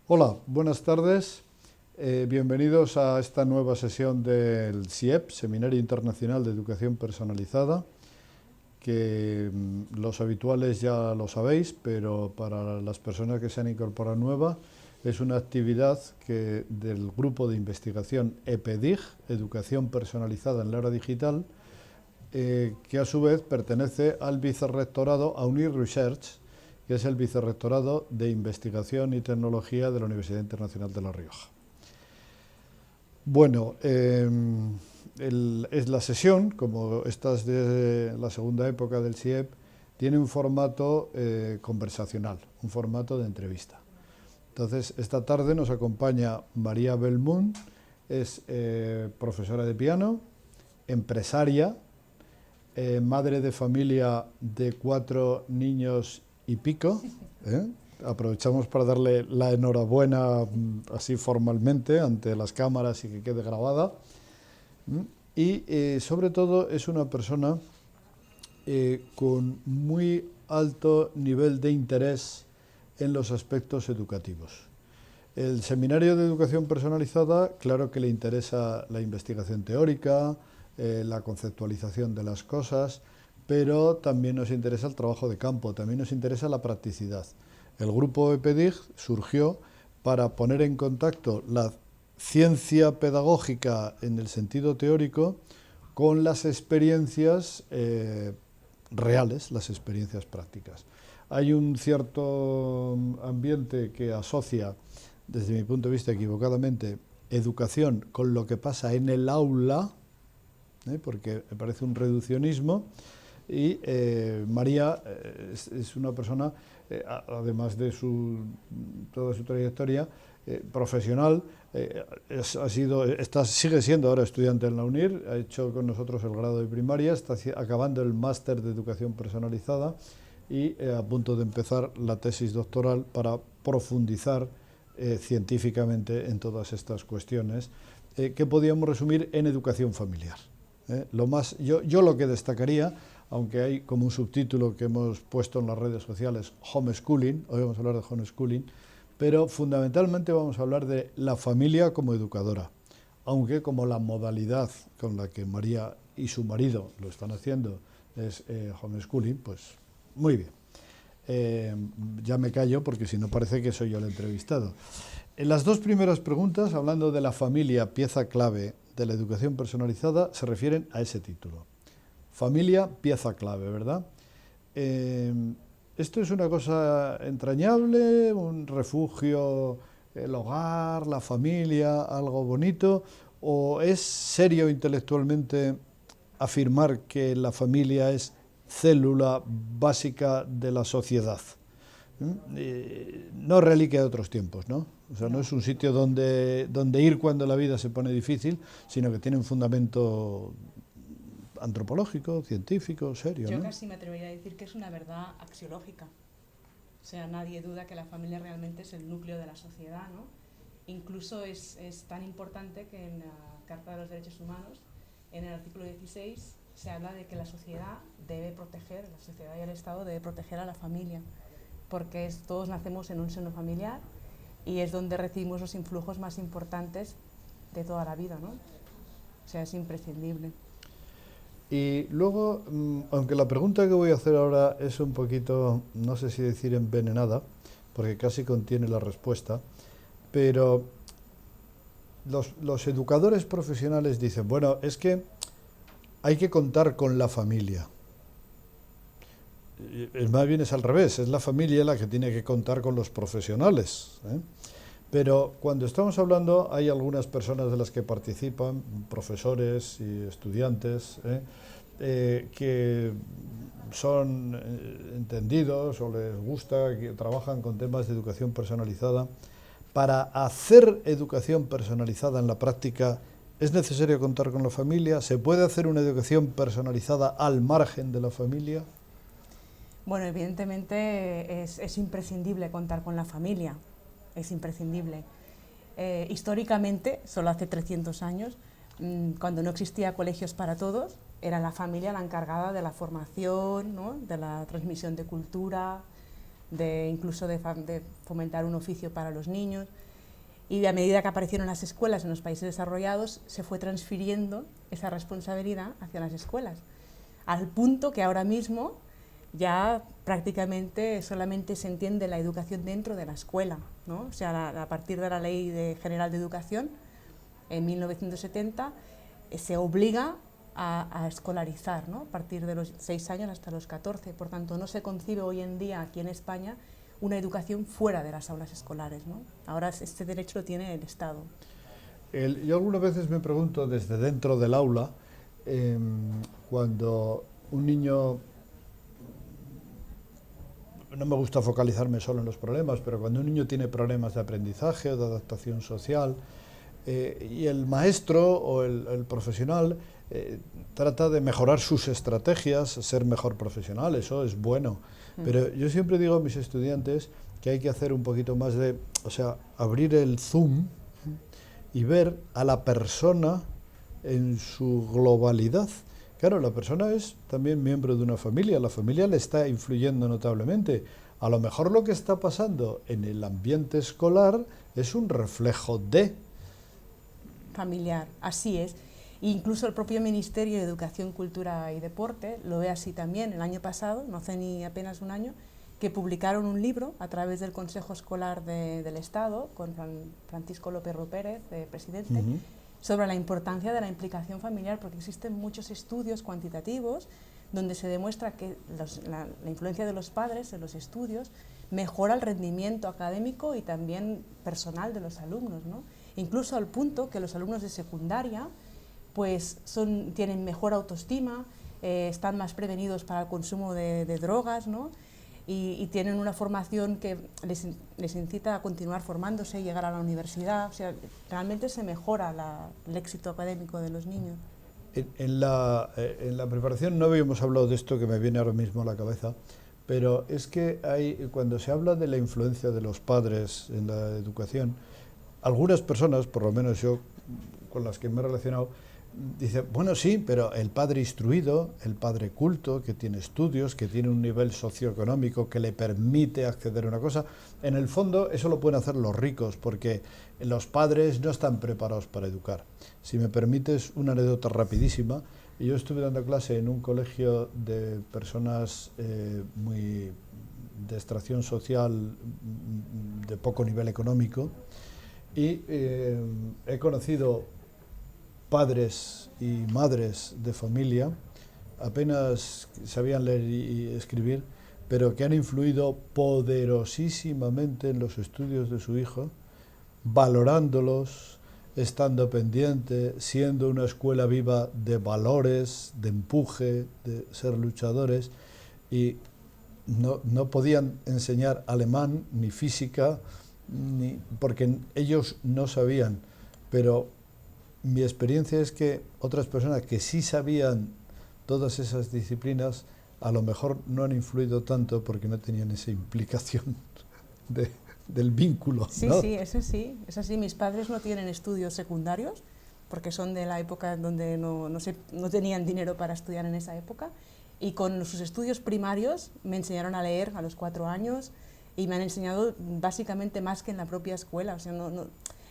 Hola, buenas tardes. Bienvenidos a esta nueva sesión del SIEP, Seminario Internacional de Educación Personalizada, que los habituales ya lo sabéis, pero para las personas que se han incorporado nuevas, es una actividad del grupo de investigación EPEDIG, Educación Personalizada en la Era Digital, que a su vez pertenece al vicerrectorado, a UNIR Research, que es el Vicerrectorado de Investigación y Tecnología de la Universidad Internacional de La Rioja. Bueno, es la sesión, como esta es de la segunda época del SIEP, tiene un formato conversacional, un formato de entrevista. Entonces, esta tarde nos acompaña María Belmont, es profesora de piano, empresaria, madre de familia de 4 niños y pico. Aprovechamos para darle la enhorabuena así formalmente ante las cámaras y que quede grabada. Y sobre todo es una persona con muy alto nivel de interés en los aspectos educativos. El seminario de educación personalizada, claro que le interesa la investigación teórica, la conceptualización de las cosas, pero también nos interesa el trabajo de campo, también nos interesa la practicidad. El grupo EPEDIG surgió para poner en contacto la ciencia pedagógica en el sentido teórico con las experiencias reales, las experiencias prácticas. Hay un cierto ambiente que asocia, desde mi punto de vista equivocadamente, educación con lo que pasa en el aula, porque me parece un reduccionismo, y María es una persona, además de toda su trayectoria profesional, sigue siendo ahora estudiante en la UNIR, ha hecho con nosotros el grado de primaria, está acabando el máster de educación personalizada y a punto de empezar la tesis doctoral para profundizar científicamente en todas estas cuestiones que podíamos resumir en educación familiar. Yo lo que destacaría, aunque hay como un subtítulo que hemos puesto en las redes sociales, homeschooling, hoy vamos a hablar de homeschooling, pero fundamentalmente vamos a hablar de la familia como educadora, aunque como la modalidad con la que María y su marido lo están haciendo es homeschooling, pues muy bien. Ya me callo porque si no parece que soy yo el entrevistado. En las dos primeras preguntas, hablando de la familia, pieza clave de la educación personalizada, se refieren a ese título. Familia, pieza clave, ¿verdad? ¿Esto es una cosa entrañable, un refugio, el hogar, la familia, algo bonito? ¿O es serio intelectualmente afirmar que la familia es célula básica de la sociedad? No reliquia de otros tiempos, ¿no? O sea, no es un sitio donde ir cuando la vida se pone difícil, sino que tiene un fundamento antropológico, científico, serio, Yo ¿no? casi me atrevería a decir que es una verdad axiológica. O sea, nadie duda que la familia realmente es el núcleo de la sociedad, ¿no? Incluso es tan importante que en la Carta de los Derechos Humanos, en el artículo 16, se habla de que la sociedad la sociedad y el Estado debe proteger a la familia, porque todos nacemos en un seno familiar y es donde recibimos los influjos más importantes de toda la vida, ¿no? O sea, es imprescindible. Y luego, aunque la pregunta que voy a hacer ahora es un poquito, no sé si decir envenenada, porque casi contiene la respuesta, pero los educadores profesionales dicen, bueno, es que hay que contar con la familia. Más bien es al revés, es la familia la que tiene que contar con los profesionales, ¿eh? Pero cuando estamos hablando, hay algunas personas de las que participan, profesores y estudiantes, que son entendidos o les gusta, que trabajan con temas de educación personalizada. Para hacer educación personalizada en la práctica, ¿es necesario contar con la familia? ¿Se puede hacer una educación personalizada al margen de la familia? Bueno, evidentemente es imprescindible contar con la familia, es imprescindible. Históricamente, solo hace 300 años, cuando no existía colegios para todos, era la familia la encargada de la formación, ¿no?, de la transmisión de cultura, incluso de fomentar un oficio para los niños. Y a medida que aparecieron las escuelas en los países desarrollados, se fue transfiriendo esa responsabilidad hacia las escuelas, al punto que ahora mismo ya prácticamente solamente se entiende la educación dentro de la escuela, ¿no? O sea, a partir de la Ley General de Educación, en 1970, se obliga a escolarizar, ¿no? A partir de los 6 años hasta los 14. Por tanto, no se concibe hoy en día aquí en España una educación fuera de las aulas escolares, ¿no? Ahora este derecho lo tiene el Estado. Yo algunas veces me pregunto desde dentro del aula, cuando un niño, no me gusta focalizarme solo en los problemas, pero cuando un niño tiene problemas de aprendizaje o de adaptación social, y el maestro o el profesional trata de mejorar sus estrategias, ser mejor profesional, eso es bueno. Pero yo siempre digo a mis estudiantes que hay que hacer un poquito más de, o sea, abrir el zoom y ver a la persona en su globalidad. Claro, la persona es también miembro de una familia, la familia le está influyendo notablemente. A lo mejor lo que está pasando en el ambiente escolar es un reflejo de... familiar, así es. Incluso el propio Ministerio de Educación, Cultura y Deporte lo ve así también. El año pasado, no hace ni apenas un año, que publicaron un libro a través del Consejo Escolar del Estado, con Francisco López Pérez, presidente, sobre la importancia de la implicación familiar, porque existen muchos estudios cuantitativos donde se demuestra que la influencia de los padres en los estudios mejora el rendimiento académico y también personal de los alumnos, ¿no? Incluso al punto que los alumnos de secundaria pues tienen mejor autoestima, están más prevenidos para el consumo de drogas, ¿no? Y tienen una formación que les incita a continuar formándose y llegar a la universidad. O sea, realmente se mejora el éxito académico de los niños. En la preparación no habíamos hablado de esto que me viene ahora mismo a la cabeza, pero es que cuando se habla de la influencia de los padres en la educación, algunas personas, por lo menos yo con las que me he relacionado, dicen, bueno, sí, pero el padre instruido, el padre culto, que tiene estudios, que tiene un nivel socioeconómico que le permite acceder a una cosa, en el fondo eso lo pueden hacer los ricos, porque los padres no están preparados para educar. Si me permites una anécdota rapidísima, yo estuve dando clase en un colegio de personas de extracción social de poco nivel económico, y he conocido padres y madres de familia, apenas sabían leer y escribir, pero que han influido poderosísimamente en los estudios de su hijo, valorándolos, estando pendiente, siendo una escuela viva de valores, de empuje, de ser luchadores, y no podían enseñar alemán ni física, porque ellos no sabían, pero mi experiencia es que otras personas que sí sabían todas esas disciplinas a lo mejor no han influido tanto porque no tenían esa implicación del vínculo, Sí, ¿no? sí, eso sí, es así. Mis padres no tienen estudios secundarios porque son de la época donde no tenían dinero para estudiar en esa época, y con sus estudios primarios me enseñaron a leer a los 4 años y me han enseñado básicamente más que en la propia escuela. O sea,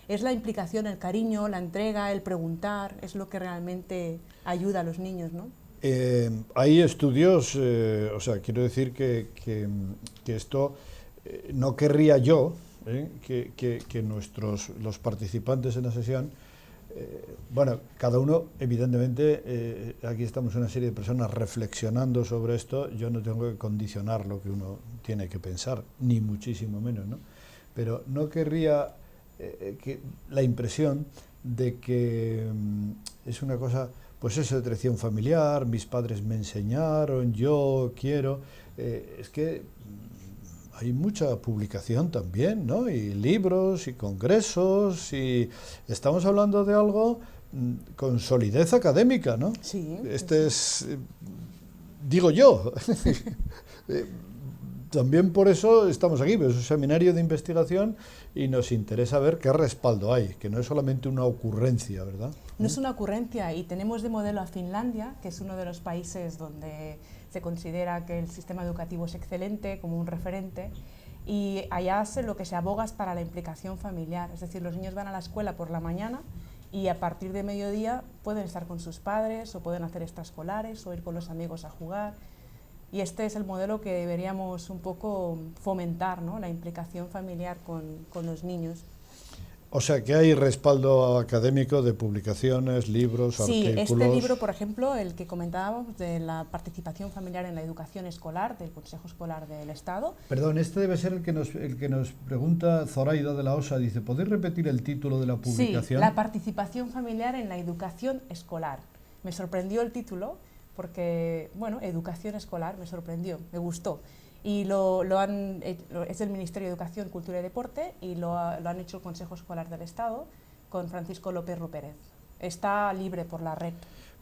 es la implicación, el cariño, la entrega, el preguntar, es lo que realmente ayuda a los niños, ¿no? Hay estudios, o sea, quiero decir que esto no querría yo que los participantes en la sesión, bueno, cada uno, evidentemente, aquí estamos una serie de personas reflexionando sobre esto, yo no tengo que condicionar lo que uno tiene que pensar, ni muchísimo menos, ¿no? Pero no querría la impresión de que es una cosa, pues eso, de tradición familiar, mis padres me enseñaron, yo quiero, es que hay mucha publicación también, ¿no? Y libros y congresos, y estamos hablando de algo con solidez académica, ¿no? Sí. Es, digo yo, también por eso estamos aquí, pues es un seminario de investigación y nos interesa ver qué respaldo hay, que no es solamente una ocurrencia, ¿verdad? No es una ocurrencia, y tenemos de modelo a Finlandia, que es uno de los países donde se considera que el sistema educativo es excelente, como un referente, y allá lo que se aboga es para la implicación familiar, es decir, los niños van a la escuela por la mañana y a partir de mediodía pueden estar con sus padres o pueden hacer extraescolares o ir con los amigos a jugar. Y este es el modelo que deberíamos un poco fomentar, ¿no? La implicación familiar con los niños. O sea que hay respaldo académico de publicaciones, libros, sí, artículos. Este libro, por ejemplo, el que comentábamos de la participación familiar en la educación escolar, del Consejo Escolar del Estado. Perdón, este debe ser el que nos pregunta Zoraida de la Osa, dice, ¿podéis repetir el título de la publicación? Sí, la participación familiar en la educación escolar. Me sorprendió el título porque, bueno, educación escolar, me sorprendió, me gustó. Y es del Ministerio de Educación, Cultura y Deporte y lo han hecho el Consejo Escolar del Estado con Francisco López Rupérez. Está libre por la red.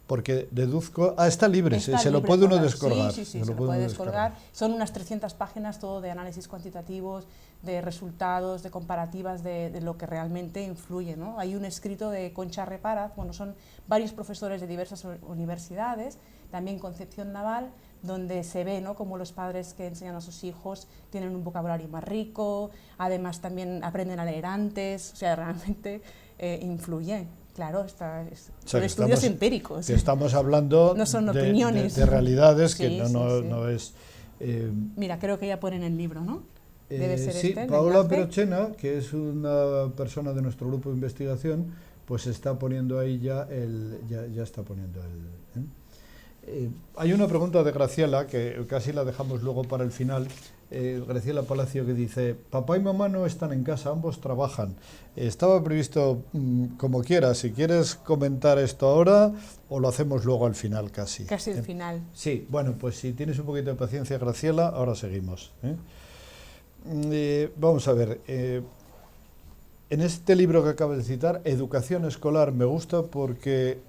Porque deduzco... está libre, se lo puede uno descolgar. Sí, se lo puede descolgar. Son unas 300 páginas, todo de análisis cuantitativos, de resultados, de comparativas de lo que realmente influye, ¿no? Hay un escrito de Concha Reparaz, bueno, son varios profesores de diversas universidades, también Concepción Naval, donde se ve, ¿no?, cómo los padres que enseñan a sus hijos tienen un vocabulario más rico, además también aprenden a leer antes, o sea, realmente influye. Claro, son estudios empíricos. Que estamos hablando no son opiniones. De realidades sí, que no es... Mira, creo que ya ponen el libro, ¿no? Debe ser sí, Paola Perochena, que es una persona de nuestro grupo de investigación, pues está poniendo ahí ya está poniendo hay una pregunta de Graciela, que casi la dejamos luego para el final, Graciela Palacio, que dice, papá y mamá no están en casa, ambos trabajan. Estaba previsto, como quieras, si quieres comentar esto ahora o lo hacemos luego al final casi. Casi al final. Sí, bueno, pues si tienes un poquito de paciencia, Graciela, ahora seguimos. Vamos a ver, en este libro que acabo de citar, Educación Escolar, me gusta porque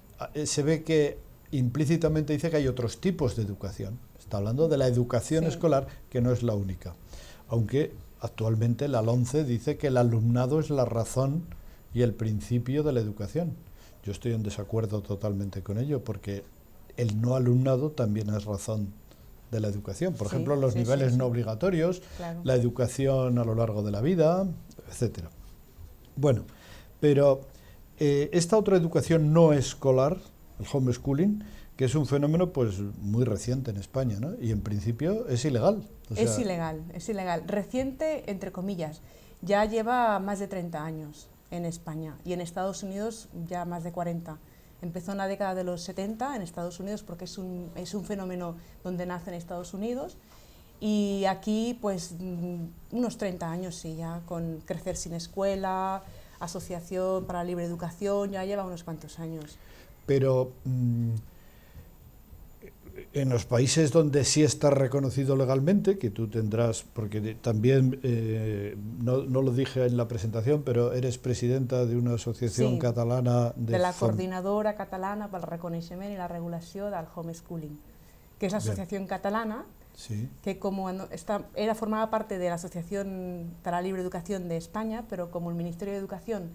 se ve que implícitamente dice que hay otros tipos de educación. Está hablando de la educación escolar, que no es la única. Aunque actualmente la LOMCE dice que el alumnado es la razón y el principio de la educación. Yo estoy en desacuerdo totalmente con ello, porque el no alumnado también es razón de la educación. Por ejemplo, los niveles no obligatorios, claro, la educación a lo largo de la vida, etc. Bueno, pero esta otra educación no escolar, el homeschooling, que es un fenómeno pues muy reciente en España, ¿no? Y en principio es ilegal. Es ilegal. Reciente, entre comillas, ya lleva más de 30 años en España y en Estados Unidos ya más de 40. Empezó en la década de los 70 en Estados Unidos porque es un fenómeno donde nace en Estados Unidos, y aquí pues unos 30 años sí, ya con Crecer sin Escuela, Asociación para la Libre Educación, ya lleva unos cuantos años. Pero en los países donde sí está reconocido legalmente, que tú tendrás, porque también, no lo dije en la presentación, pero eres presidenta de una asociación catalana... De la Coordinadora Catalana per al Reconeixement i la Regulació del Homeschooling, que es la asociación catalana, que formaba parte de la Asociación para la Libre Educación de España, pero como el Ministerio de Educación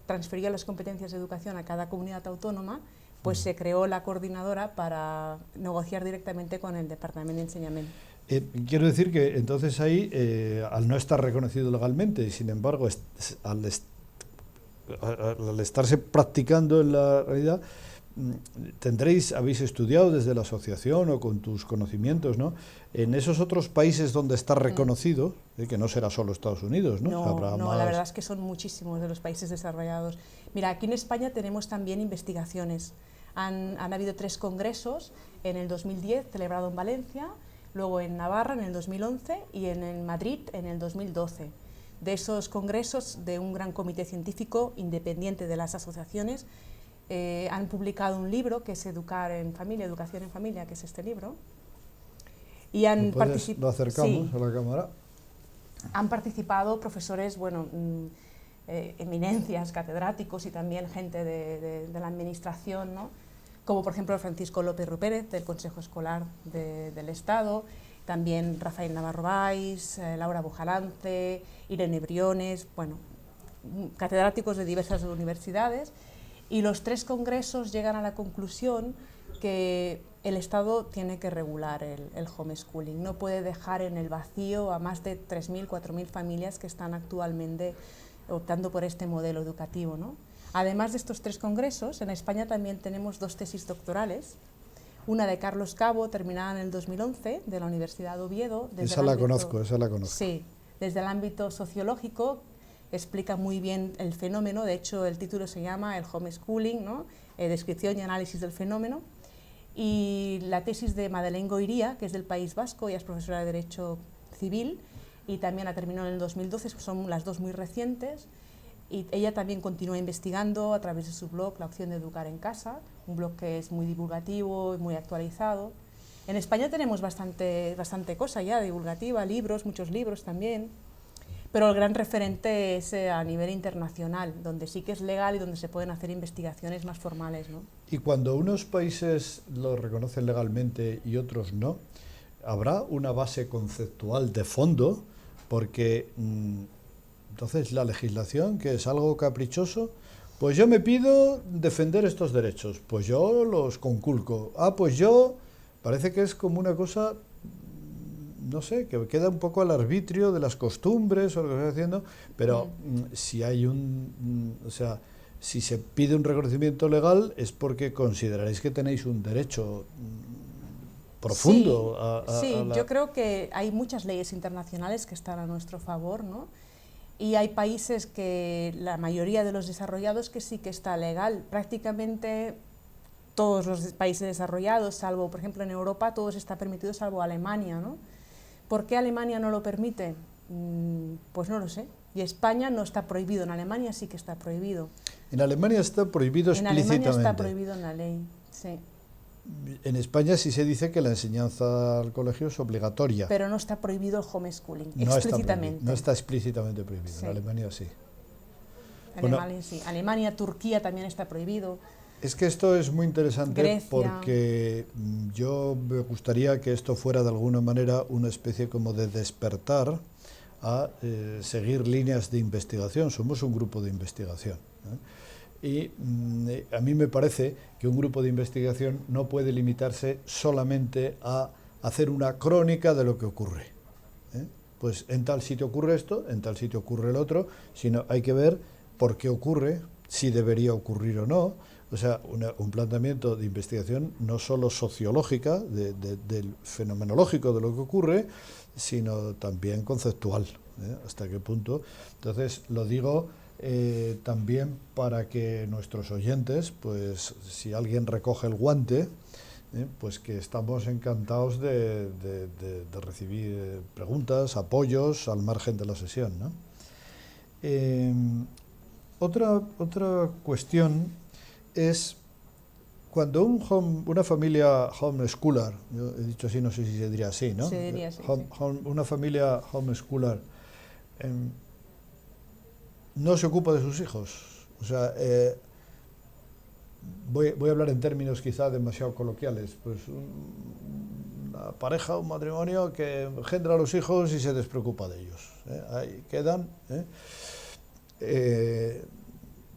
transfería las competencias de educación a cada comunidad autónoma, pues se creó la coordinadora para negociar directamente con el Departamento de Enseñamiento. Quiero decir que entonces ahí, al no estar reconocido legalmente, y sin embargo, al estarse practicando en la realidad, habéis estudiado desde la asociación o con tus conocimientos, ¿no? En esos otros países donde está reconocido, que no será solo Estados Unidos, ¿no? No, la verdad es que son muchísimos de los países desarrollados. Mira, aquí en España tenemos también investigaciones. Han habido 3 congresos, en el 2010 celebrado en Valencia, luego en Navarra en el 2011 y en Madrid en el 2012. De esos congresos, de un gran comité científico independiente de las asociaciones, han publicado un libro que es Educación en Familia, que es este libro. Y lo acercamos a la cámara. Han participado profesores, eminencias, catedráticos y también gente de la administración, ¿no? Como por ejemplo Francisco López Rupérez del Consejo Escolar del Estado, también Rafael Navarro Valls, Laura Bujalance, Irene Briones, catedráticos de diversas universidades, y los 3 congresos llegan a la conclusión que el Estado tiene que regular el homeschooling. No puede dejar en el vacío a más de 3.000, 4.000 familias que están actualmente optando por este modelo educativo, ¿no? Además de estos 3 congresos, en España también tenemos 2 tesis doctorales. Una de Carlos Cabo, terminada en el 2011, de la Universidad de Oviedo. Esa la conozco. Sí, desde el ámbito sociológico, explica muy bien el fenómeno. De hecho, el título se llama el homeschooling, ¿no? Descripción y análisis del fenómeno. Y la tesis de Madeleine Goiría, que es del País Vasco, ella es profesora de Derecho Civil y también la terminó en el 2012, son las 2 muy recientes. Y ella también continúa investigando a través de su blog La opción de educar en casa, un blog que es muy divulgativo y muy actualizado. En España tenemos bastante cosa ya divulgativa, libros, muchos libros también, pero el gran referente es a nivel internacional, donde sí que es legal y donde se pueden hacer investigaciones más formales, ¿no? Y cuando unos países lo reconocen legalmente y otros no, ¿habrá una base conceptual de fondo? Porque entonces la legislación, que es algo caprichoso, pues yo me pido defender estos derechos, pues yo los conculco. Pues yo, parece que es como una cosa, no sé, que queda un poco al arbitrio de las costumbres o lo que estoy haciendo, pero si hay o sea, si se pide un reconocimiento legal es porque consideraréis que tenéis un derecho profundo. Sí, yo creo que hay muchas leyes internacionales que están a nuestro favor, ¿no? Y hay países que, la mayoría de los desarrollados, que sí que está legal. Prácticamente todos los países desarrollados, salvo, por ejemplo, en Europa, todo está permitido, salvo Alemania, ¿no? ¿Por qué Alemania no lo permite? Pues no lo sé. Y España no está prohibido, en Alemania sí que está prohibido. En Alemania está prohibido explícitamente. En Alemania está prohibido en la ley, sí. En España sí se dice que la enseñanza al colegio es obligatoria. Pero no está prohibido el homeschooling, no explícitamente. No está explícitamente prohibido, sí. En Alemania sí. Alemania sí. Alemania, Turquía también está prohibido. Es que esto es muy interesante. Grecia. Porque yo me gustaría que esto fuera de alguna manera una especie como de despertar a seguir líneas de investigación. Somos un grupo de investigación, y a mí me parece que un grupo de investigación no puede limitarse solamente a hacer una crónica de lo que ocurre. Pues en tal sitio ocurre esto, en tal sitio ocurre el otro, sino hay que ver por qué ocurre, si debería ocurrir o no. O sea, un planteamiento de investigación no solo sociológica, del fenomenológico de lo que ocurre, sino también conceptual. ¿Hasta qué punto? Entonces, lo digo también para que nuestros oyentes, pues si alguien recoge el guante, pues que estamos encantados de recibir preguntas, apoyos al margen de la sesión, ¿no? Otra cuestión es cuando una familia homeschooler, yo he dicho así, no sé si se diría así, ¿no? Se diría así, una familia homeschooler no se ocupa de sus hijos. O sea, voy a hablar en términos quizá demasiado coloquiales. Pues una pareja, un matrimonio que engendra a los hijos y se despreocupa de ellos. Ahí quedan.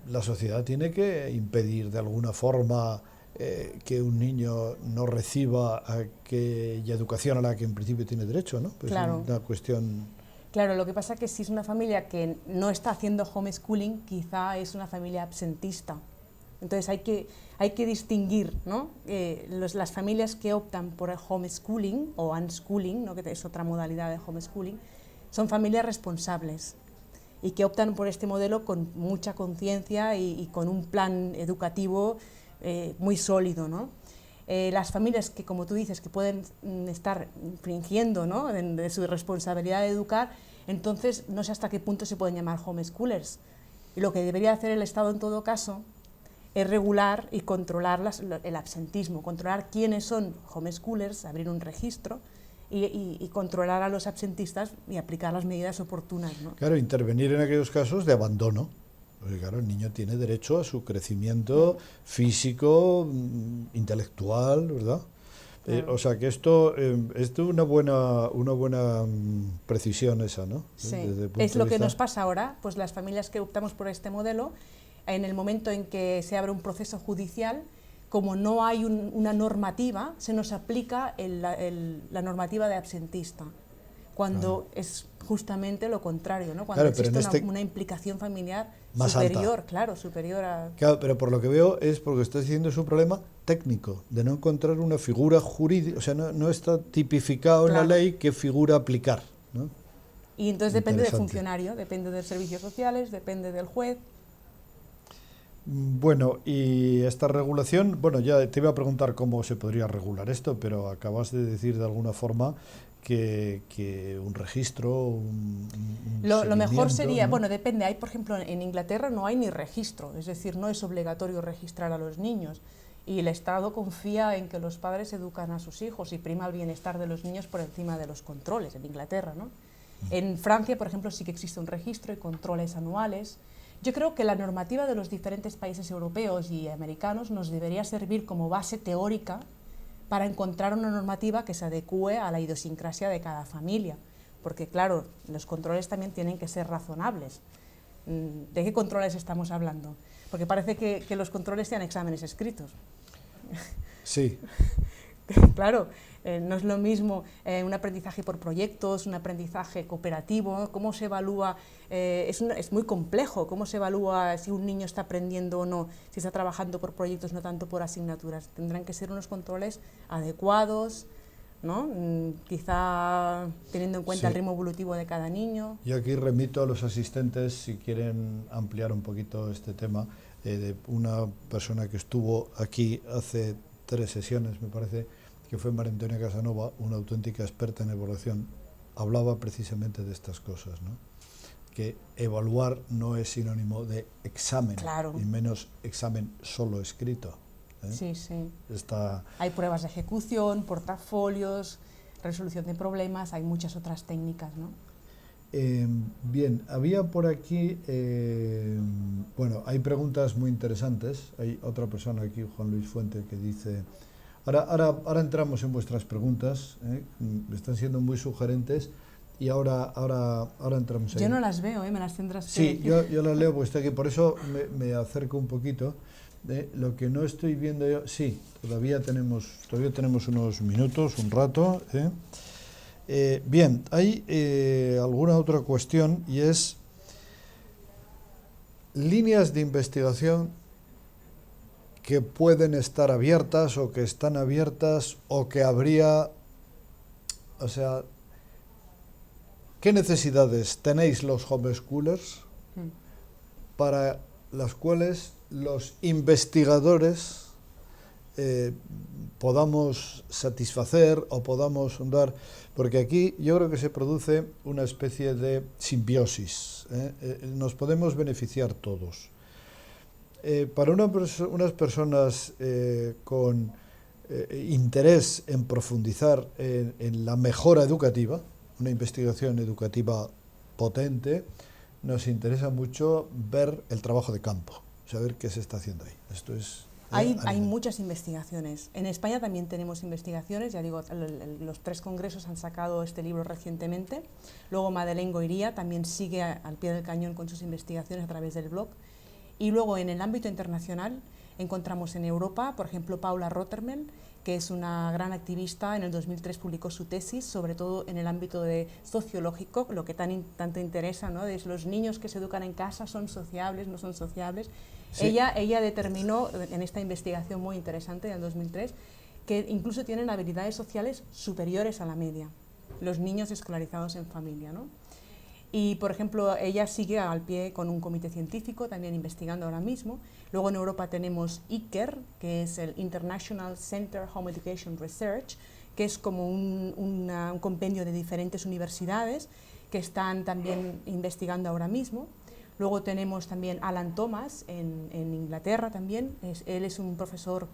La sociedad tiene que impedir de alguna forma que un niño no reciba aquella educación a la que en principio tiene derecho, ¿no? Pues claro. Es una cuestión... Claro, lo que pasa es que si es una familia que no está haciendo homeschooling, quizá es una familia absentista. Entonces hay que distinguir, ¿no? Las familias que optan por el homeschooling o unschooling, ¿no? Que es otra modalidad de homeschooling, son familias responsables y que optan por este modelo con mucha conciencia y con un plan educativo muy sólido, ¿no? Las familias que, como tú dices, que pueden estar infringiendo, ¿no? de su responsabilidad de educar, entonces no sé hasta qué punto se pueden llamar homeschoolers. Y lo que debería hacer el Estado en todo caso es regular y controlar el absentismo, controlar quiénes son homeschoolers, abrir un registro y controlar a los absentistas y aplicar las medidas oportunas, ¿no? Claro, intervenir en aquellos casos de abandono. Porque claro, el niño tiene derecho a su crecimiento físico, intelectual, ¿verdad? Claro. O sea que esto es una buena precisión esa, ¿no? Sí, es lo que nos pasa ahora, pues las familias que optamos por este modelo, en el momento en que se abre un proceso judicial, como no hay una normativa, se nos aplica la normativa de absentista, cuando es justamente lo contrario, ¿no? Cuando existe una implicación familiar superior, claro, superior a... Claro, pero por lo que veo es porque está diciendo es un problema técnico, de no encontrar una figura jurídica, o sea, no está tipificado en la ley qué figura aplicar, ¿no? Y entonces depende del funcionario, depende de servicios sociales, depende del juez. Bueno, y esta regulación, bueno, ya te iba a preguntar cómo se podría regular esto, pero acabas de decir de alguna forma que un registro, lo mejor sería, ¿no? Bueno, depende, hay por ejemplo en Inglaterra no hay ni registro, es decir, no es obligatorio registrar a los niños y el Estado confía en que los padres educan a sus hijos y prima el bienestar de los niños por encima de los controles, en Inglaterra, ¿no? En Francia, por ejemplo, sí que existe un registro y controles anuales. Yo creo que la normativa de los diferentes países europeos y americanos nos debería servir como base teórica para encontrar una normativa que se adecúe a la idiosincrasia de cada familia. Porque, claro, los controles también tienen que ser razonables. ¿De qué controles estamos hablando? Porque parece que los controles sean exámenes escritos. Sí. Claro, no es lo mismo un aprendizaje por proyectos, un aprendizaje cooperativo, cómo se evalúa, es muy complejo, cómo se evalúa si un niño está aprendiendo o no, si está trabajando por proyectos, no tanto por asignaturas. Tendrán que ser unos controles adecuados, ¿no? Quizá teniendo en cuenta el ritmo evolutivo de cada niño. Yo aquí remito a los asistentes, si quieren ampliar un poquito este tema, de una persona que estuvo aquí hace 3 sesiones, me parece, que fue María Antonia Casanova, una auténtica experta en evaluación, hablaba precisamente de estas cosas, ¿no? Que evaluar no es sinónimo de examen, y menos examen solo escrito. Sí, sí. Está... Hay pruebas de ejecución, portafolios, resolución de problemas, hay muchas otras técnicas, ¿no? Bien, había por aquí, bueno, hay preguntas muy interesantes. Hay otra persona aquí, Juan Luis Fuente, que dice... Ahora entramos en vuestras preguntas, están siendo muy sugerentes y ahora entramos ahí. Yo no las veo, me las tendrás que Sí, yo las leo porque estoy aquí, por eso me acerco un poquito. Lo que no estoy viendo yo, sí, todavía tenemos unos minutos, un rato. Bien, hay alguna otra cuestión y es líneas de investigación que pueden estar abiertas o que están abiertas o que habría, o sea, ¿qué necesidades tenéis los homeschoolers para las cuales los investigadores podamos satisfacer o podamos dar? Porque aquí yo creo que se produce una especie de simbiosis, nos podemos beneficiar todos. Para unas personas con interés en profundizar en la mejora educativa, una investigación educativa potente, nos interesa mucho ver el trabajo de campo, saber qué se está haciendo ahí. Esto es... Hay muchas investigaciones. En España también tenemos investigaciones, ya digo, los 3 congresos han sacado este libro recientemente. Luego Madeleine Goiría también sigue al pie del cañón con sus investigaciones a través del blog. Y luego en el ámbito internacional encontramos en Europa, por ejemplo, Paula Rottermel, que es una gran activista, en el 2003 publicó su tesis, sobre todo en el ámbito sociológico, lo que tanto interesa, ¿no? Es los niños que se educan en casa, ¿son sociables, no son sociables? Sí. Ella determinó en esta investigación muy interesante del 2003 que incluso tienen habilidades sociales superiores a la media, los niños escolarizados en familia, ¿no? Y, por ejemplo, ella sigue al pie con un comité científico, también investigando ahora mismo. Luego en Europa tenemos ICER, que es el International Center Home Education Research, que es como un compendio de diferentes universidades que están también investigando ahora mismo. Luego tenemos también Alan Thomas en Inglaterra también. Él es un profesor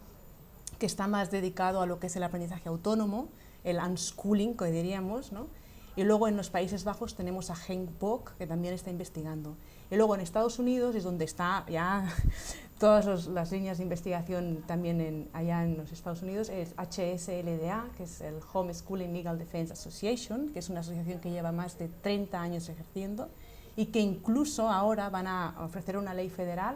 que está más dedicado a lo que es el aprendizaje autónomo, el unschooling, que diríamos, ¿no? Y luego en los Países Bajos tenemos a Henk Bock, que también está investigando. Y luego en Estados Unidos es donde está ya todas las líneas de investigación también allá en los Estados Unidos, es HSLDA, que es el Homeschooling Legal Defense Association, que es una asociación que lleva más de 30 años ejerciendo y que incluso ahora van a ofrecer una ley federal,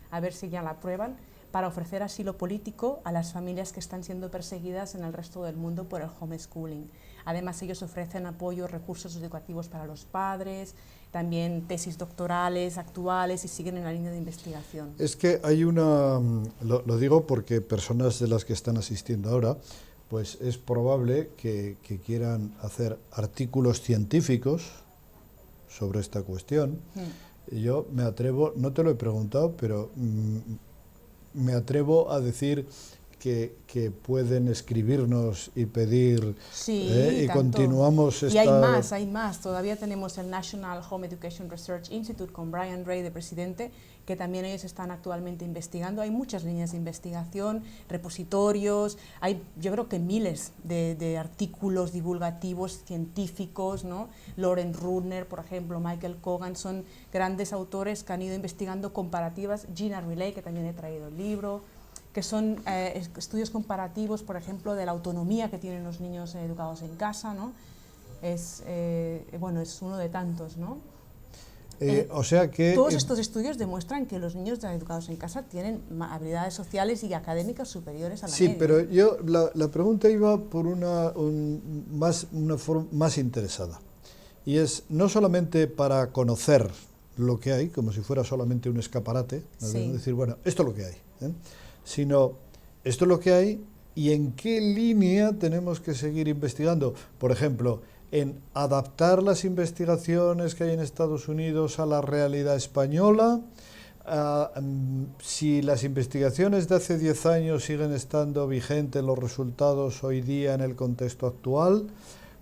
a ver si ya la aprueban, para ofrecer asilo político a las familias que están siendo perseguidas en el resto del mundo por el homeschooling. Además, ellos ofrecen apoyo, recursos educativos para los padres, también tesis doctorales actuales y siguen en la línea de investigación. Es que hay una, lo digo porque personas de las que están asistiendo ahora, pues es probable que quieran hacer artículos científicos sobre esta cuestión. Y yo me atrevo, no te lo he preguntado, pero me atrevo a decir que pueden escribirnos y pedir, y continuamos esta... Y hay más, todavía tenemos el National Home Education Research Institute con Brian Ray de presidente, que también ellos están actualmente investigando. Hay muchas líneas de investigación, repositorios, hay yo creo que miles de artículos divulgativos científicos, ¿no? Lauren Rudner, por ejemplo, Michael Kogan, son grandes autores que han ido investigando comparativas. Gina Riley, que también he traído el libro, que son estudios comparativos, por ejemplo, de la autonomía que tienen los niños educados en casa, ¿no? Bueno, es uno de tantos, ¿no? O sea que... Todos estos estudios demuestran que los niños educados en casa tienen habilidades sociales y académicas superiores a la media. Sí, pero yo la pregunta iba por una forma más interesada. Y es no solamente para conocer lo que hay, como si fuera solamente un escaparate, ¿no? Sí. Decir, bueno, esto es lo que hay, sino esto es lo que hay y en qué línea tenemos que seguir investigando. Por ejemplo, en adaptar las investigaciones que hay en Estados Unidos a la realidad española, si las investigaciones de hace 10 años siguen estando vigentes los resultados hoy día en el contexto actual.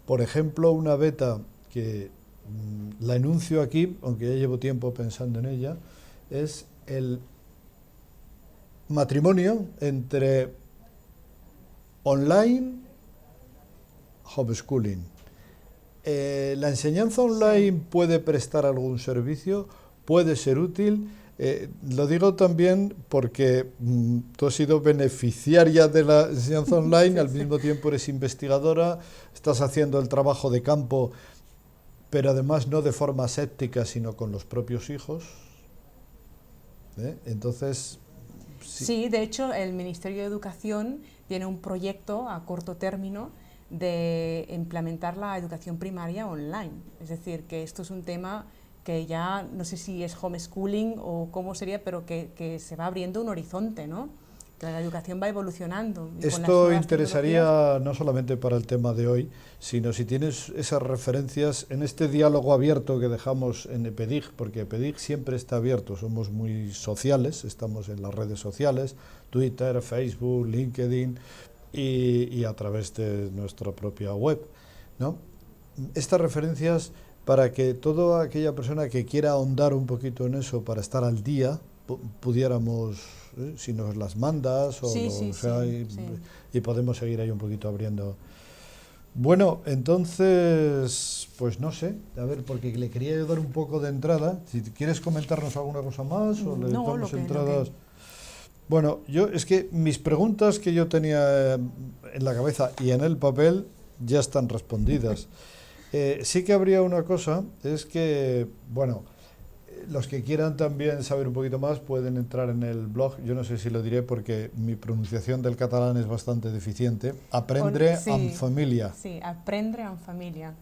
Por ejemplo, una beta que la enuncio aquí, aunque ya llevo tiempo pensando en ella, es el matrimonio entre online, homeschooling. ¿La enseñanza online puede prestar algún servicio? ¿Puede ser útil? Lo digo también porque tú has sido beneficiaria de la enseñanza online, al mismo tiempo eres investigadora, estás haciendo el trabajo de campo, pero además no de forma aséptica, sino con los propios hijos. Entonces... Sí, de hecho, el Ministerio de Educación tiene un proyecto a corto término de implementar la educación primaria online. Es decir, que esto es un tema que ya, no sé si es homeschooling o cómo sería, pero que se va abriendo un horizonte, ¿no? Que la educación va evolucionando. Esto interesaría no solamente para el tema de hoy, sino si tienes esas referencias en este diálogo abierto que dejamos en EPEDIG, porque EPEDIG siempre está abierto, somos muy sociales, estamos en las redes sociales, Twitter, Facebook, LinkedIn y a través de nuestra propia web, ¿no? Estas referencias para que toda aquella persona que quiera ahondar un poquito en eso para estar al día, pudiéramos, si nos las mandas o y podemos seguir ahí un poquito abriendo. Bueno, entonces, pues no sé, a ver, porque le quería dar un poco de entrada. Si quieres comentarnos alguna cosa más o le damos entradas. Bueno, es que mis preguntas que yo tenía en la cabeza y en el papel ya están respondidas. Sí que habría una cosa, es que, bueno, los que quieran también saber un poquito más pueden entrar en el blog. Yo no sé si lo diré porque mi pronunciación del catalán es bastante deficiente. Aprendre en familia. Sí, Aprendre en familia.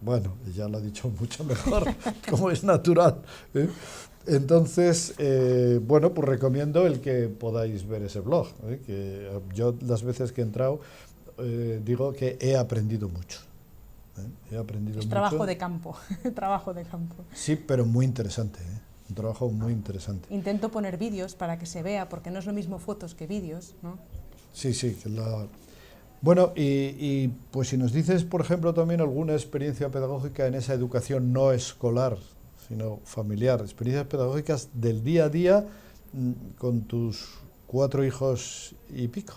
Bueno, ya lo ha dicho mucho mejor, como es natural. Entonces, bueno, pues recomiendo el que podáis ver ese blog. Que yo las veces que he entrado digo que he aprendido mucho. He aprendido mucho. Trabajo de campo, trabajo de campo. Sí, pero muy interesante, un trabajo muy interesante. Intento poner vídeos para que se vea, porque no es lo mismo fotos que vídeos, ¿no? Sí, sí. Bueno, y pues si nos dices, por ejemplo, también alguna experiencia pedagógica en esa educación no escolar, sino familiar, experiencias pedagógicas del día a día con tus 4 hijos y pico.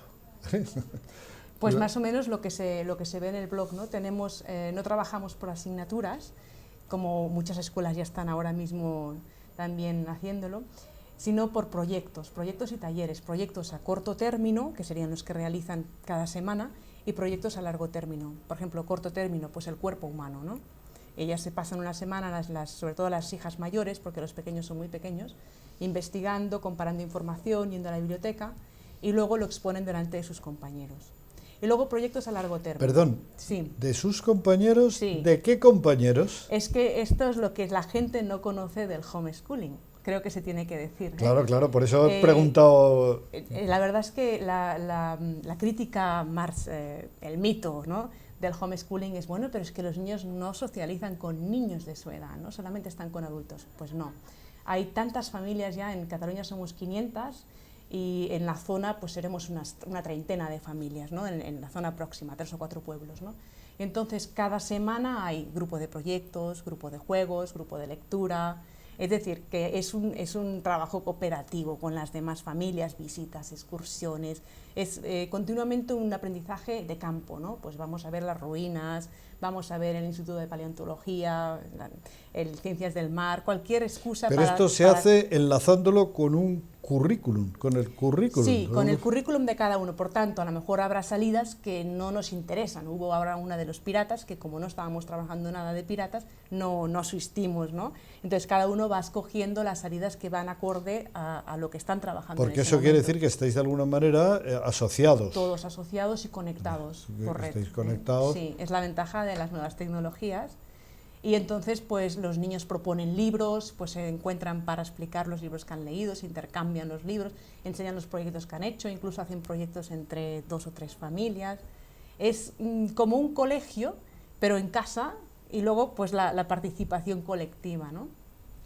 Pues más o menos lo que se ve en el blog, ¿no? Tenemos, no trabajamos por asignaturas, como muchas escuelas ya están ahora mismo también haciéndolo, sino por proyectos y talleres, proyectos a corto término, que serían los que realizan cada semana, y proyectos a largo término. Por ejemplo, corto término, pues el cuerpo humano, ¿no? Ellas se pasan una semana, sobre todo las hijas mayores, porque los pequeños son muy pequeños, investigando, comparando información, yendo a la biblioteca, y luego lo exponen delante de sus compañeros. Y luego proyectos a largo término. Perdón, sí. ¿De sus compañeros? Sí. ¿De qué compañeros? Es que esto es lo que la gente no conoce del homeschooling, creo que se tiene que decir. Claro, claro, por eso he preguntado... La verdad es que la crítica más, el mito, ¿no?, del homeschooling es, bueno, pero es que los niños no socializan con niños de su edad, ¿no?, solamente están con adultos. Pues no, hay tantas familias ya, en Cataluña somos 500, y en la zona pues seremos una treintena de familias, ¿no?, en la zona próxima, 3 o 4 pueblos, ¿no? Entonces cada semana hay grupo de proyectos, grupo de juegos, grupo de lectura, es decir, que es un trabajo cooperativo con las demás familias, visitas, excursiones, es continuamente un aprendizaje de campo, ¿no? Pues vamos a ver las ruinas, vamos a ver el Instituto de Paleontología, el Ciencias del Mar, cualquier excusa. Pero esto se hace enlazándolo con un currículum, con el currículum. Sí, con el currículum de cada uno. Por tanto, a lo mejor habrá salidas que no nos interesan. Hubo ahora una de los piratas, que como no estábamos trabajando nada de piratas, no asistimos, ¿no? Entonces cada uno va escogiendo las salidas que van acorde a lo que están trabajando. Porque eso quiere decir que estáis de alguna manera asociados. Todos asociados y conectados, correcto. Estáis conectados. Sí, es la ventaja de las nuevas tecnologías. Y entonces pues los niños proponen libros, pues se encuentran para explicar los libros que han leído, se intercambian los libros, enseñan los proyectos que han hecho, incluso hacen proyectos entre 2 o 3 familias. Es como un colegio, pero en casa, y luego pues la participación colectiva, ¿no?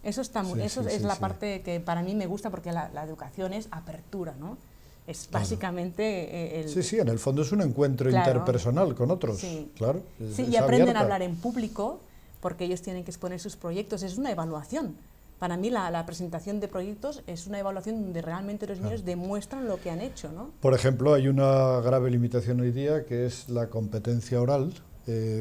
Eso es la parte que para mí me gusta, porque la educación es apertura, ¿no? Es básicamente Sí, en el fondo es un encuentro interpersonal con otros, claro. Sí, y aprenden a hablar en público, porque ellos tienen que exponer sus proyectos, es una evaluación. Para mí la presentación de proyectos es una evaluación donde realmente los niños demuestran lo que han hecho, ¿no? Por ejemplo, hay una grave limitación hoy día, que es la competencia oral.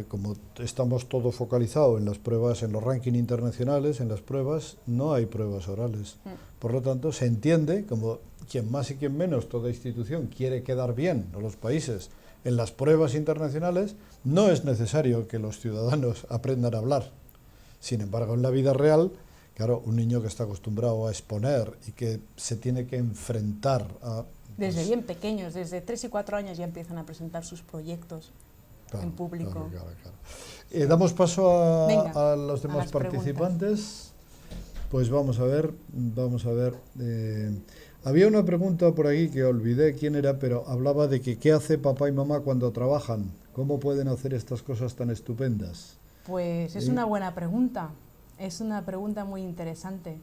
Como estamos todo focalizado en las pruebas, en los rankings internacionales, en las pruebas, no hay pruebas orales. Por lo tanto, se entiende, como quien más y quien menos, toda institución quiere quedar bien, o los países, en las pruebas internacionales, no es necesario que los ciudadanos aprendan a hablar. Sin embargo, en la vida real, claro, un niño que está acostumbrado a exponer y que se tiene que enfrentar a... Desde bien pequeños, desde 3 y 4 años ya empiezan a presentar sus proyectos en público. Claro. Damos paso a los demás participantes. Pues vamos a ver. Había una pregunta por aquí que olvidé quién era, pero hablaba de que qué hace papá y mamá cuando trabajan, cómo pueden hacer estas cosas tan estupendas. Pues es una buena pregunta, es una pregunta muy interesante.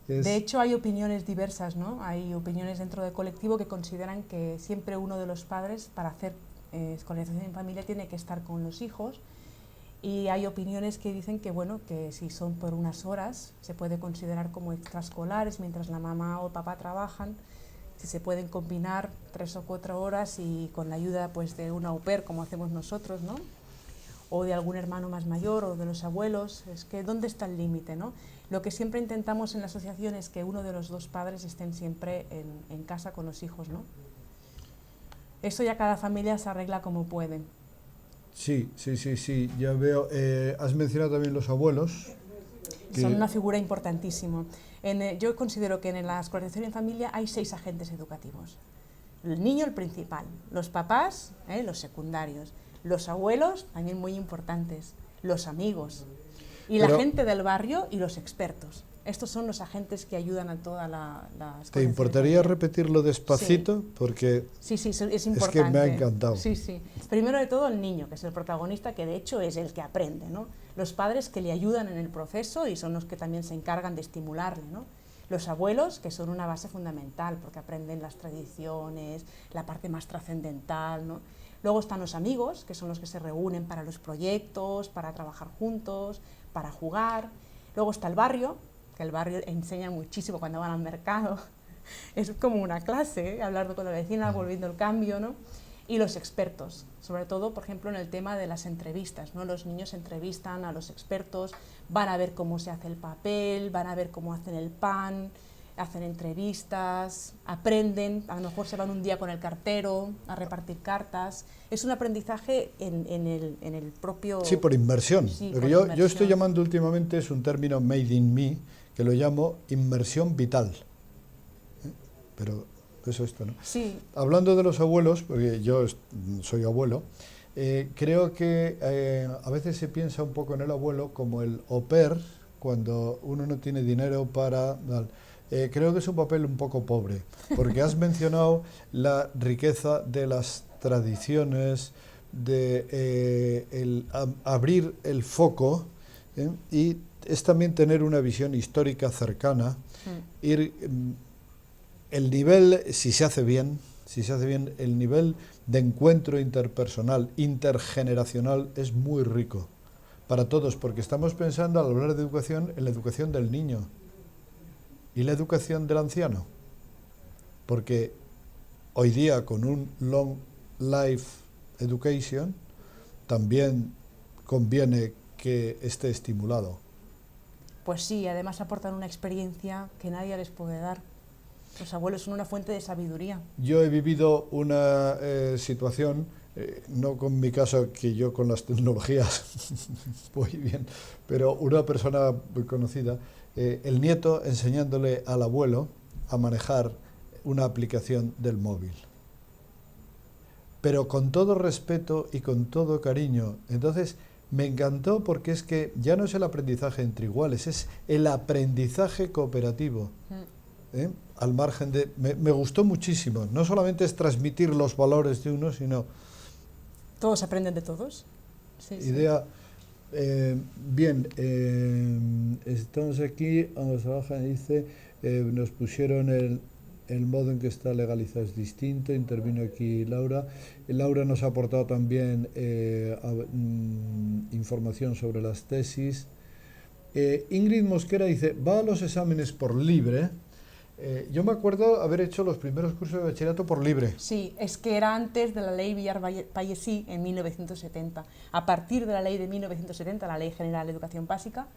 De hecho, hay opiniones diversas, ¿no? Hay opiniones dentro del colectivo que consideran que siempre uno de los padres, para hacer escolarización en familia, tiene que estar con los hijos. Y hay opiniones que dicen que, bueno, que si son por unas horas se puede considerar como extraescolares mientras la mamá o el papá trabajan, si se pueden combinar 3 o 4 horas y con la ayuda pues de una au pair, como hacemos nosotros, ¿no? O de algún hermano más mayor o de los abuelos. Es que ¿dónde está el límite, no? Lo que siempre intentamos en la asociación es que uno de los 2 padres estén siempre en casa con los hijos, ¿no? Eso ya cada familia se arregla como puede. Sí, ya veo. Has mencionado también los abuelos. Son una figura importantísima. Yo considero que en la escolarización en familia hay 6 agentes educativos. El niño, el principal, los papás, los secundarios, los abuelos, también muy importantes, los amigos, y la gente del barrio y los expertos. Estos son los agentes que ayudan a toda la ¿Te importaría repetirlo despacito? Sí. Porque sí, es importante. Es que me ha encantado. Sí. Primero de todo el niño, que es el protagonista, que de hecho es el que aprende, ¿no? Los padres que le ayudan en el proceso y son los que también se encargan de estimularle, ¿no? Los abuelos, que son una base fundamental, porque aprenden las tradiciones, la parte más trascendental, ¿no? Luego están los amigos, que son los que se reúnen para los proyectos, para trabajar juntos, para jugar. Luego está el barrio, que el barrio enseña muchísimo cuando van al mercado. Es como una clase, hablar con la vecina, volviendo el cambio, ¿no? Y los expertos, sobre todo, por ejemplo, en el tema de las entrevistas, ¿no? Los niños entrevistan a los expertos, van a ver cómo se hace el papel, van a ver cómo hacen el pan, hacen entrevistas, aprenden, a lo mejor se van un día con el cartero a repartir cartas. Es un aprendizaje en el propio... Sí, por inmersión. Sí, Lo por que yo inmersión. estoy llamando últimamente es un término made in me, que lo llamo inmersión vital. Pero eso esto, ¿no? Sí. Hablando de los abuelos, porque yo soy abuelo, creo que a veces se piensa un poco en el abuelo como el au pair, cuando uno no tiene dinero para... creo que es un papel un poco pobre, porque has mencionado la riqueza de las tradiciones, de abrir el foco, y es también tener una visión histórica cercana, ir... el nivel, si se hace bien, el nivel de encuentro interpersonal, intergeneracional, es muy rico para todos, porque estamos pensando, al hablar de educación, en la educación del niño y la educación del anciano, porque hoy día con un long life education también conviene que esté estimulado. Pues sí, además aportan una experiencia que nadie les puede dar. Los abuelos son una fuente de sabiduría. Yo he vivido una situación, no con mi caso, que yo con las tecnologías voy bien, pero una persona muy conocida, el nieto enseñándole al abuelo a manejar una aplicación del móvil. Pero con todo respeto y con todo cariño. Entonces, me encantó porque es que ya no es el aprendizaje entre iguales, es el aprendizaje cooperativo. Al margen de... Me gustó muchísimo. No solamente es transmitir los valores de uno, sino... Todos aprenden de todos. Sí, idea... bien, estamos aquí, vamos abajo, dice, nos pusieron el modo en que está legalizado es distinto, intervino aquí Laura. Laura nos ha aportado también información sobre las tesis. Ingrid Mosquera dice, va a los exámenes por libre. Yo me acuerdo haber hecho los primeros cursos de bachillerato por libre. Sí, es que era antes de la ley Villar-Vallesí en 1970. A partir de la ley de 1970, la Ley General de Educación Básica,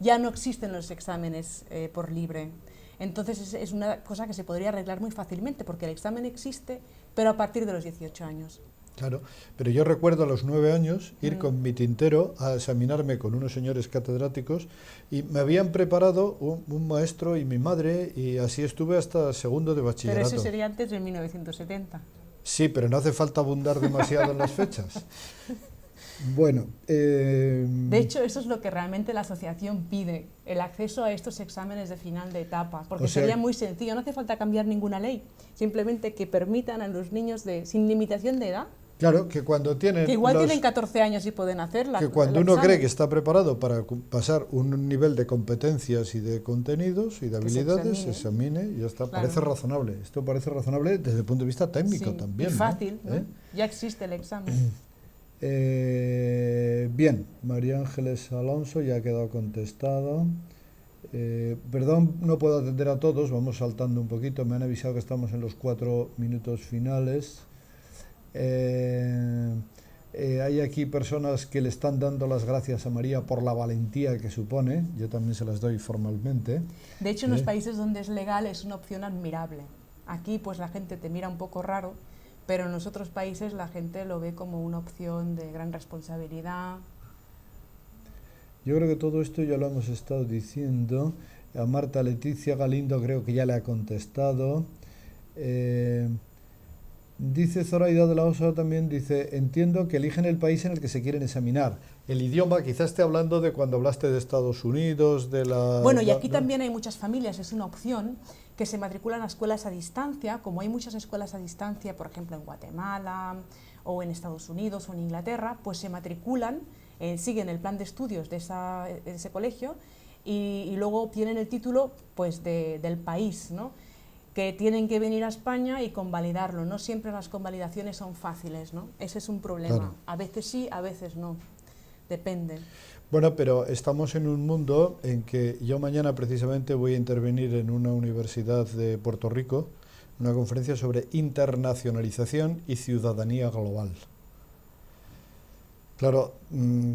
ya no existen los exámenes por libre. Entonces es una cosa que se podría arreglar muy fácilmente, porque el examen existe, pero a partir de los 18 años. Claro, pero yo recuerdo a los 9 años ir con mi tintero a examinarme con unos señores catedráticos y me habían preparado un maestro y mi madre y así estuve hasta segundo de bachillerato. Pero eso sería antes de 1970. Sí, pero no hace falta abundar demasiado en las fechas. Bueno, de hecho, eso es lo que realmente la asociación pide, el acceso a estos exámenes de final de etapa, porque sería muy sencillo, no hace falta cambiar ninguna ley, simplemente que permitan a los niños sin limitación de edad. Claro, que cuando tienen... Que igual tienen 14 años y pueden hacerla. Que cuando uno cree que está preparado para pasar un nivel de competencias y de contenidos y de habilidades, se examine y ya está. Claro. Parece razonable. Esto parece razonable desde el punto de vista técnico también. Y fácil, ¿no? Ya existe el examen. Bien, María Ángeles Alonso ya ha quedado contestado. Perdón, no puedo atender a todos, vamos saltando un poquito. Me han avisado que estamos en los 4 minutos finales. Hay aquí personas que le están dando las gracias a María por la valentía que supone. Yo también se las doy formalmente. De hecho, en los países donde es legal es una opción admirable. Aquí pues la gente te mira un poco raro, pero en los otros países la gente lo ve como una opción de gran responsabilidad. Yo creo que todo esto ya lo hemos estado diciendo. A Marta Leticia Galindo creo que ya le ha contestado. Dice Zoraida de la Osa también, dice, entiendo que eligen el país en el que se quieren examinar. El idioma, quizás esté hablando de cuando hablaste de Estados Unidos, de la... Bueno, y aquí también hay muchas familias, es una opción, que se matriculan a escuelas a distancia, como hay muchas escuelas a distancia, por ejemplo, en Guatemala, o en Estados Unidos, o en Inglaterra, pues se matriculan, siguen el plan de estudios de ese colegio, y luego obtienen el título pues, del país, ¿no? Que tienen que venir a España y convalidarlo. No siempre las convalidaciones son fáciles, ¿no? Ese es un problema. Claro. A veces sí, a veces no. Depende. Bueno, pero estamos en un mundo en que yo mañana precisamente voy a intervenir en una universidad de Puerto Rico, una conferencia sobre internacionalización y ciudadanía global. Claro,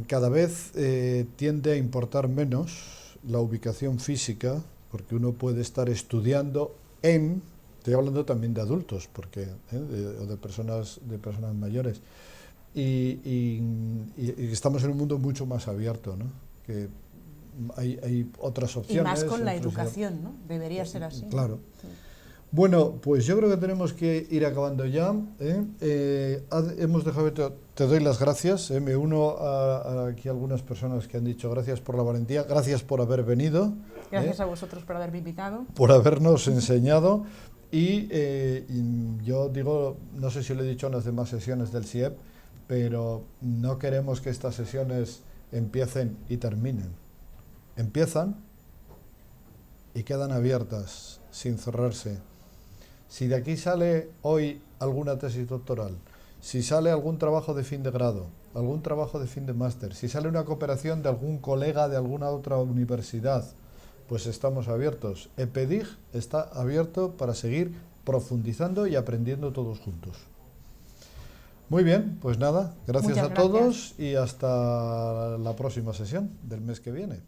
cada vez tiende a importar menos la ubicación física, porque uno puede estar estudiando estoy hablando también de adultos, porque o de personas mayores, y estamos en un mundo mucho más abierto, ¿no? Que hay otras Y opciones. más con la otros- educación, ¿no? Debería ser así. Claro. Sí. Bueno, pues yo creo que tenemos que ir acabando ya. Hemos dejado, te doy las gracias. Me uno a aquí algunas personas que han dicho gracias por la valentía, gracias por haber venido, Gracias a vosotros por haberme invitado. por habernos enseñado. Y yo digo, no sé si lo he dicho en las demás sesiones del CIEP, pero no queremos que estas sesiones empiecen y terminen. Empiezan y quedan abiertas, sin cerrarse. Si de aquí sale hoy alguna tesis doctoral, si sale algún trabajo de fin de grado, algún trabajo de fin de máster, si sale una cooperación de algún colega de alguna otra universidad, pues estamos abiertos. EPEDIG está abierto para seguir profundizando y aprendiendo todos juntos. Muy bien, pues nada, gracias Muchas a todos y hasta la próxima sesión del mes que viene.